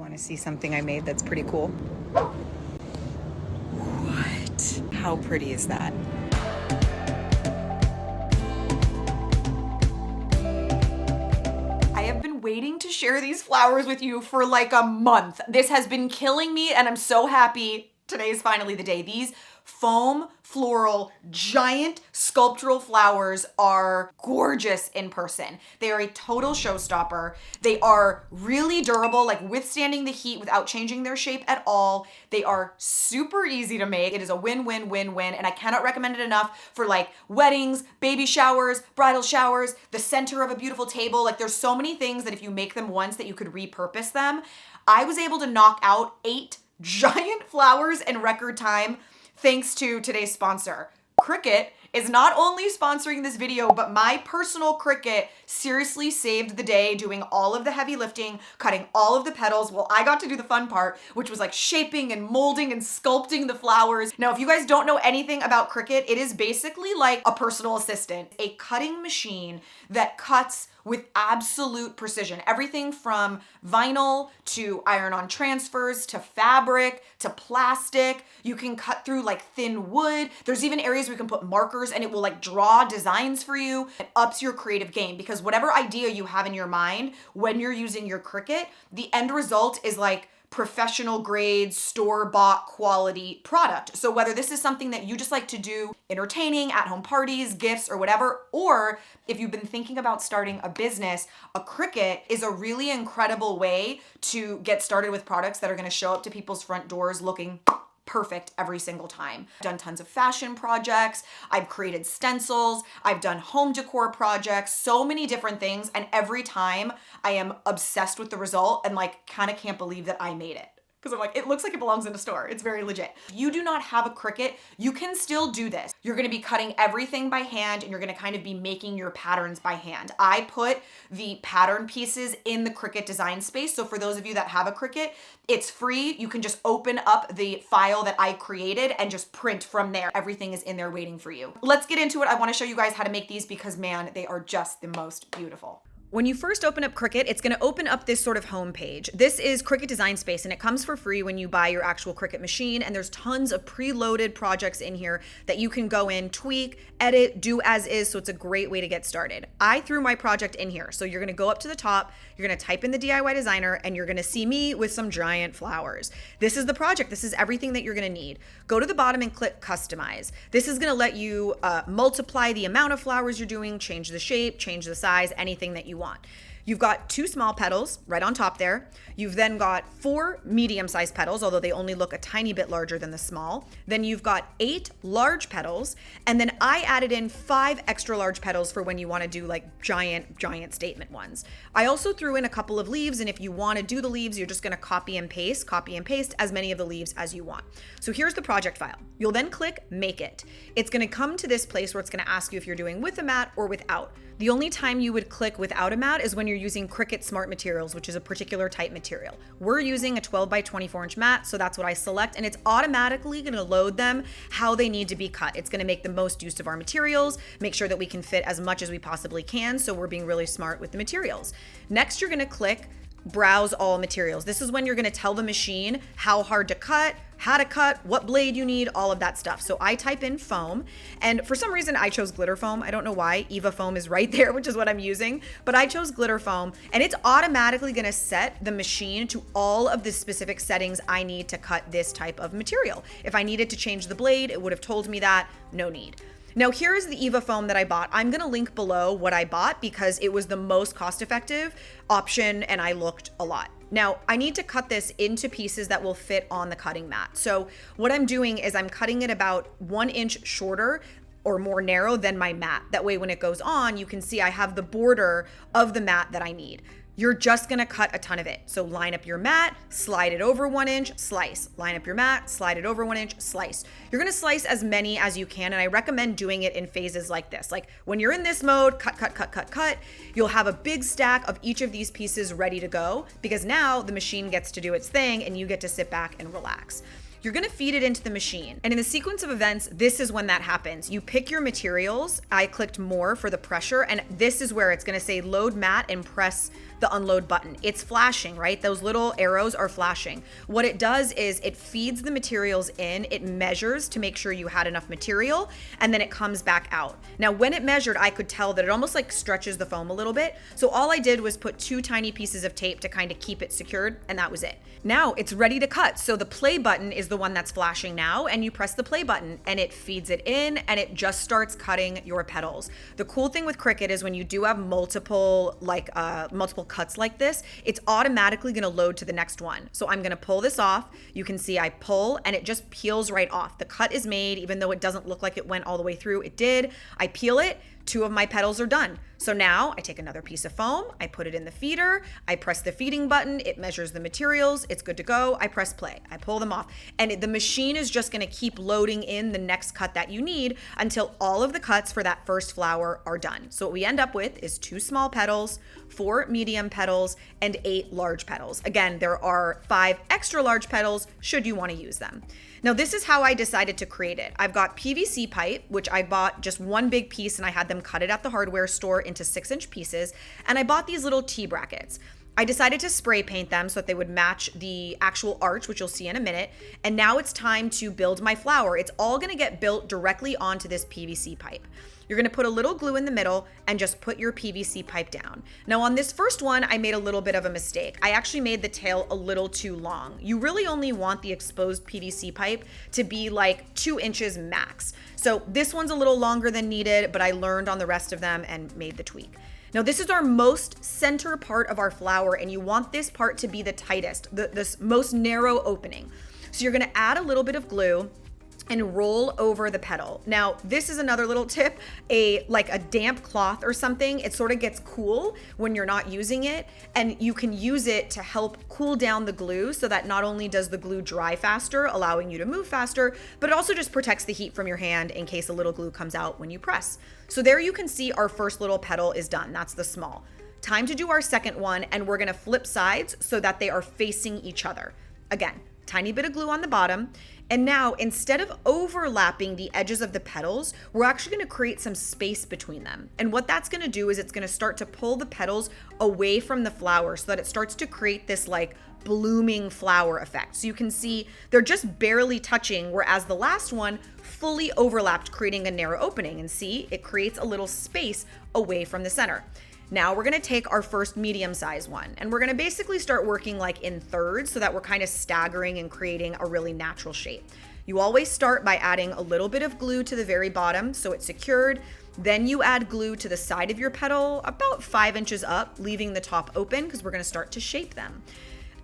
want to see something I made that's pretty cool? What? How pretty is that? I have been waiting to share these flowers with you for like a month. This has been killing me and I'm so happy today's finally the day. These foam floral giant sculptural flowers are gorgeous in person. They are a total showstopper. They are really durable, like withstanding the heat without changing their shape at all. They are super easy to make. It is a win-win-win-win, and I cannot recommend it enough for like weddings, baby showers, bridal showers, the center of a beautiful table. Like there's so many things that if you make them once that you could repurpose them. I was able to knock out 8 giant flowers in record time thanks to today's sponsor. Cricut is not only sponsoring this video, but my personal Cricut seriously saved the day doing all of the heavy lifting, cutting all of the petals. Well, I got to do the fun part, which was like shaping and molding and sculpting the flowers. Now, if you guys don't know anything about Cricut, it is basically like a personal assistant, a cutting machine that cuts with absolute precision. Everything from vinyl to iron-on transfers to fabric to plastic. You can cut through like thin wood. There's even areas where you can put markers and it will like draw designs for you. It ups your creative game because whatever idea you have in your mind when you're using your Cricut, the end result is like professional grade, store-bought quality product. So whether this is something that you just like to do, entertaining, at-home parties, gifts, or whatever, or if you've been thinking about starting a business, a Cricut is a really incredible way to get started with products that are gonna show up to people's front doors looking perfect every single time. I've done tons of fashion projects. I've created stencils. I've done home decor projects, so many different things. And every time I am obsessed with the result and like kind of can't believe that I made it. Because I'm like, it looks like it belongs in a store. It's very legit. If you do not have a Cricut, you can still do this. You're gonna be cutting everything by hand and you're gonna kind of be making your patterns by hand. I put the pattern pieces in the Cricut design space. So for those of you that have a Cricut, it's free. You can just open up the file that I created and just print from there. Everything is in there waiting for you. Let's get into it. I wanna show you guys how to make these because man, they are just the most beautiful. When you first open up Cricut, it's gonna open up this sort of home page. This is Cricut Design Space and it comes for free when you buy your actual Cricut machine, and there's tons of preloaded projects in here that you can go in, tweak, edit, do as is, so it's a great way to get started. I threw my project in here. So you're gonna go up to the top, you're gonna type in the DIY designer, and you're gonna see me with some giant flowers. This is the project, this is everything that you're gonna need. Go to the bottom and click customize. This is gonna let you multiply the amount of flowers you're doing, change the shape, change the size, anything that you want. You've got 2 small petals right on top there. You've then got 4 medium-sized petals, although they only look a tiny bit larger than the small. Then you've got 8 large petals, and then I added in 5 extra large petals for when you want to do like giant statement ones. I also threw in a couple of leaves, and if you want to do the leaves, you're just going to copy and paste as many of the leaves as you want. So here's the project file. You'll then click Make It. It's going to come to this place where it's going to ask you if you're doing with a mat or without. The only time you would click without a mat is when you're using Cricut Smart Materials, which is a particular type material. We're using a 12 by 24 inch mat, so that's what I select, and it's automatically gonna load them how they need to be cut. It's gonna make the most use of our materials, make sure that we can fit as much as we possibly can, so we're being really smart with the materials. Next, you're gonna click Browse All Materials. This is when you're gonna tell the machine how hard to cut, how to cut, what blade you need, all of that stuff. So I type in foam, and for some reason I chose glitter foam. I don't know why. Eva foam is right there, which is what I'm using, but I chose glitter foam, and it's automatically gonna set the machine to all of the specific settings I need to cut this type of material. If I needed to change the blade, it would have told me that, no need. Now here is the Eva foam that I bought. I'm gonna link below what I bought because it was the most cost-effective option and I looked a lot. Now I need to cut this into pieces that will fit on the cutting mat. So what I'm doing is I'm cutting it about 1 inch shorter or more narrow than my mat. That way when it goes on, you can see I have the border of the mat that I need. You're just gonna cut a ton of it. So line up your mat, slide it over 1 inch, slice. Line up your mat, slide it over 1 inch, slice. You're gonna slice as many as you can, and I recommend doing it in phases like this. Like when you're in this mode, cut, cut, cut, cut, cut, you'll have a big stack of each of these pieces ready to go because now the machine gets to do its thing and you get to sit back and relax. you're gonna feed it into the machine. And in the sequence of events, this is when that happens. You pick your materials. I clicked more for the pressure, and this is where it's gonna say load mat and press the unload button. It's flashing, right? Those little arrows are flashing. What it does is it feeds the materials in, it measures to make sure you had enough material, and then it comes back out. Now, when it measured, I could tell that it almost like stretches the foam a little bit. So all I did was put 2 tiny pieces of tape to kind of keep it secured, and that was it. Now it's ready to cut. So the play button is the one that's flashing now, and you press the play button and it feeds it in and it just starts cutting your petals. The cool thing with Cricut is when you do have multiple cuts like this, it's automatically gonna load to the next one. So I'm gonna pull this off. You can see I pull and it just peels right off. The cut is made, even though it doesn't look like it went all the way through, it did. I peel it, 2 of my petals are done. So now I take another piece of foam, I put it in the feeder, I press the feeding button, it measures the materials, it's good to go, I press play, I pull them off, and the machine is just gonna keep loading in the next cut that you need until all of the cuts for that first flower are done. So what we end up with is 2 small petals, 4 medium petals, and 8 large petals. Again, there are 5 extra large petals should you wanna use them. Now this is how I decided to create it. I've got PVC pipe, which I bought just one big piece and I had them cut it at the hardware store into 6-inch pieces. And I bought these little T-brackets. I decided to spray paint them so that they would match the actual arch, which you'll see in a minute. And now it's time to build my flower. It's all gonna get built directly onto this PVC pipe. You're gonna put a little glue in the middle and just put your PVC pipe down. Now on this first one, I made a little bit of a mistake. I actually made the tail a little too long. You really only want the exposed PVC pipe to be like 2 inches max. So this one's a little longer than needed, but I learned on the rest of them and made the tweak. Now this is our most center part of our flower, and you want this part to be the tightest, the most narrow opening. So you're gonna add a little bit of glue and roll over the petal. Now, this is another little tip, like a damp cloth or something, it sort of gets cool when you're not using it, and you can use it to help cool down the glue so that not only does the glue dry faster, allowing you to move faster, but it also just protects the heat from your hand in case a little glue comes out when you press. So there you can see our first little petal is done, that's the small. Time to do our second one, and we're gonna flip sides so that they are facing each other. Again, tiny bit of glue on the bottom. And now, instead of overlapping the edges of the petals, we're actually gonna create some space between them. And what that's gonna do is it's gonna start to pull the petals away from the flower so that it starts to create this like blooming flower effect. So you can see they're just barely touching, whereas the last one fully overlapped, creating a narrow opening. And see, it creates a little space away from the center. Now we're gonna take our first medium-sized one, and we're gonna basically start working like in thirds so that we're kind of staggering and creating a really natural shape. You always start by adding a little bit of glue to the very bottom so it's secured. Then you add glue to the side of your petal about 5 inches up, leaving the top open because we're gonna start to shape them.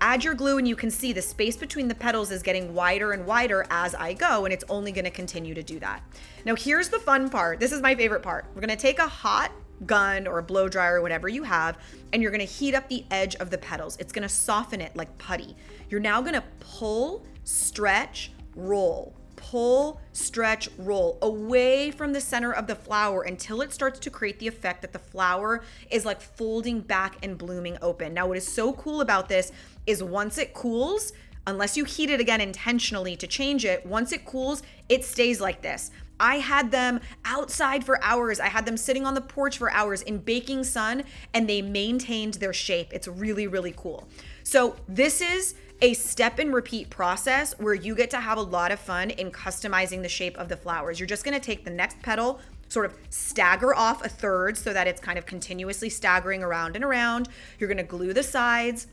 Add your glue and you can see the space between the petals is getting wider and wider as I go, and it's only gonna continue to do that. Now here's the fun part. This is my favorite part. We're gonna take a hot gun or a blow dryer or whatever you have, and you're gonna heat up the edge of the petals. It's gonna soften it like putty. You're now gonna pull, stretch, roll. Pull, stretch, roll away from the center of the flower until it starts to create the effect that the flower is like folding back and blooming open. Now, what is so cool about this is once it cools, unless you heat it again intentionally to change it, once it cools, it stays like this. I had them outside for hours. I had them sitting on the porch for hours in baking sun, and they maintained their shape. It's really, really cool. So this is a step and repeat process where you get to have a lot of fun in customizing the shape of the flowers. You're just gonna take the next petal, sort of stagger off a third so that it's kind of continuously staggering around and around. You're gonna glue the sides,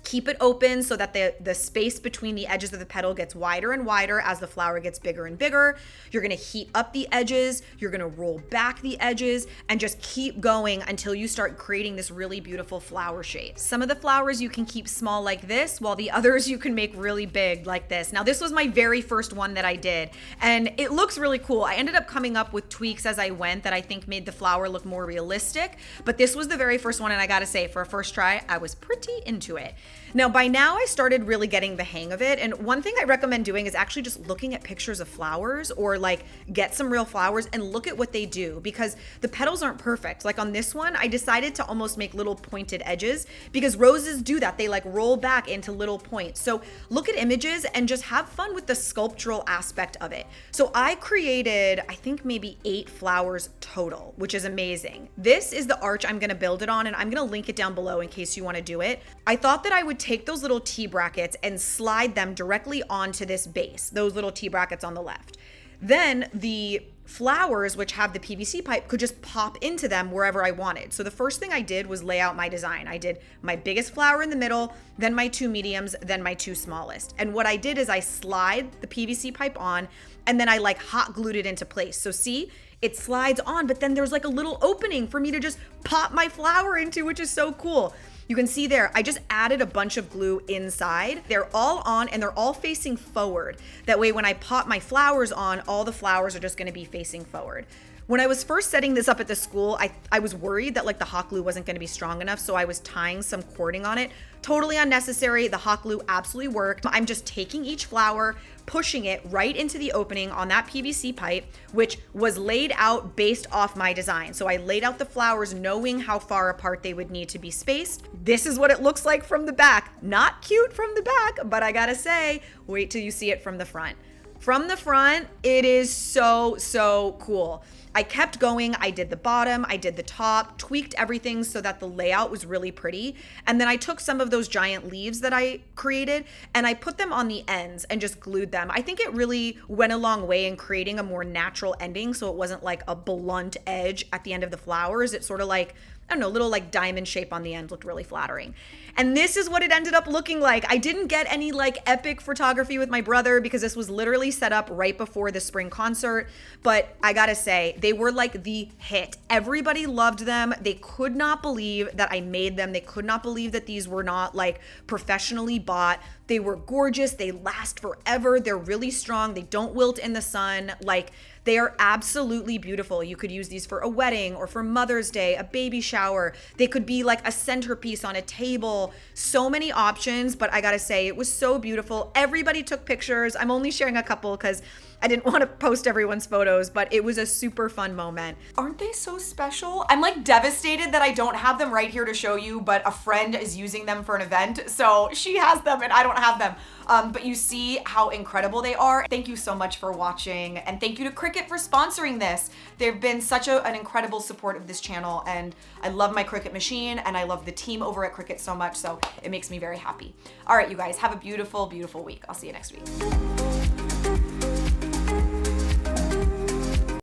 keep it open so that the space between the edges of the petal gets wider and wider as the flower gets bigger and bigger. You're gonna heat up the edges, you're gonna roll back the edges, and just keep going until you start creating this really beautiful flower shape. Some of the flowers you can keep small like this, while the others you can make really big like this. Now this was my very first one that I did, and it looks really cool. I ended up coming up with tweaks as I went that I think made the flower look more realistic, but this was the very first one, and I gotta say, for a first try, I was pretty into it. Now, by now I started really getting the hang of it. And one thing I recommend doing is actually just looking at pictures of flowers, or like get some real flowers and look at what they do, because the petals aren't perfect. Like on this one, I decided to almost make little pointed edges because roses do that. They like roll back into little points. So look at images and just have fun with the sculptural aspect of it. So I created, I think maybe 8 flowers total, which is amazing. This is the arch I'm gonna build it on, and I'm gonna link it down below in case you wanna do it. I thought that I would take those little T brackets and slide them directly onto this base, those little T brackets on the left. Then the flowers, which have the PVC pipe, could just pop into them wherever I wanted. So the first thing I did was lay out my design. I did my biggest flower in the middle, then my 2 mediums, then my 2 smallest. And what I did is I slide the PVC pipe on, and then I like hot glued it into place. So see, it slides on, but then there's like a little opening for me to just pop my flower into, which is so cool. You can see there, I just added a bunch of glue inside. They're all on and they're all facing forward. That way when I pop my flowers on, all the flowers are just gonna be facing forward. When I was first setting this up at the school, I was worried that like the hot glue wasn't gonna be strong enough, so I was tying some cording on it. Totally unnecessary. The hot glue absolutely worked. I'm just taking each flower, pushing it right into the opening on that PVC pipe, which was laid out based off my design. So I laid out the flowers knowing how far apart they would need to be spaced. This is what it looks like from the back. Not cute from the back, but I gotta say, wait till you see it from the front. From the front, it is so, so cool. I kept going. I did the bottom, I did the top, tweaked everything so that the layout was really pretty. And then I took some of those giant leaves that I created and I put them on the ends and just glued them. I think it really went a long way in creating a more natural ending, so it wasn't like a blunt edge at the end of the flowers. It's sort of like, I don't know, little like diamond shape on the end looked really flattering. And this is what it ended up looking like. I didn't get any like epic photography with my brother because this was literally set up right before the spring concert. But I gotta say, they were like the hit. Everybody loved them. They could not believe that I made them. They could not believe that these were not like professionally bought. They were gorgeous. They last forever. They're really strong. They don't wilt in the sun. Like, they are absolutely beautiful. You could use these for a wedding or for Mother's Day, a baby shower. They could be like a centerpiece on a table. So many options, but I gotta say, it was so beautiful. Everybody took pictures. I'm only sharing a couple because I didn't want to post everyone's photos, but it was a super fun moment. Aren't they so special? I'm like devastated that I don't have them right here to show you, but a friend is using them for an event, so she has them and I don't have them. But you see how incredible they are. Thank you so much for watching, and thank you to Cricut for sponsoring this. They've been such an incredible support of this channel, and I love my Cricut machine, and I love the team over at Cricut so much, so it makes me very happy. All right, you guys, have a beautiful, beautiful week. I'll see you next week.